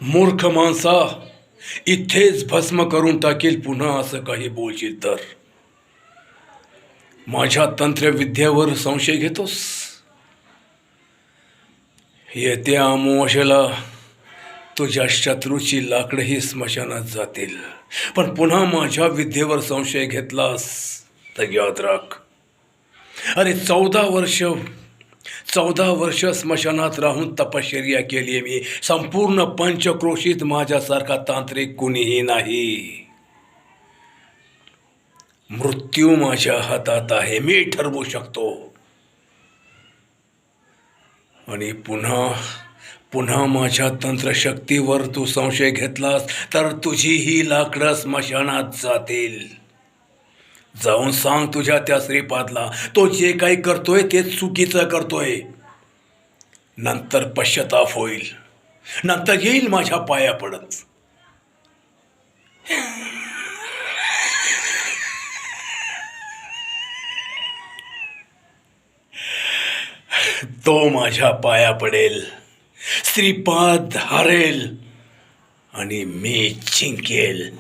मूर्ख माणसा, इथेच भस्म करून टाकील पुन्हा असं काही बोलशील तर. माझ्या तंत्रविद्येवर संशय घेतोस. येत्या अमावास्येला तुझ्या शत्रूची लाकडंही स्मशानात जातील. पण पुन्हा माझ्या विद्येवर संशय घेतलास तर याद राख. अरे 14 वर्ष स्मशानात राहून तपश्चर्या केली मी. संपूर्ण पंचक्रोशीत माझ्यासारखा तांत्रिक कुणीही नाही. मृत्यू माझ्या हातात आहे, मी ठरवू शकतो. आणि पुन्हा माझ्या तंत्रशक्तीवर तू संशय घेतलास तर तुझीही लाकडं स्मशानात जातील. जाऊन सांग तुझ्या त्या श्रीपादला, तो जे काही करतोय ते चुकीचं करतोय. नंतर पश्चाताप होईल. नंतर येईल माझ्या पाया पडत. तो माझ्या पाया पडेल. श्रीपाद हारेल आणि मी जिंकेल.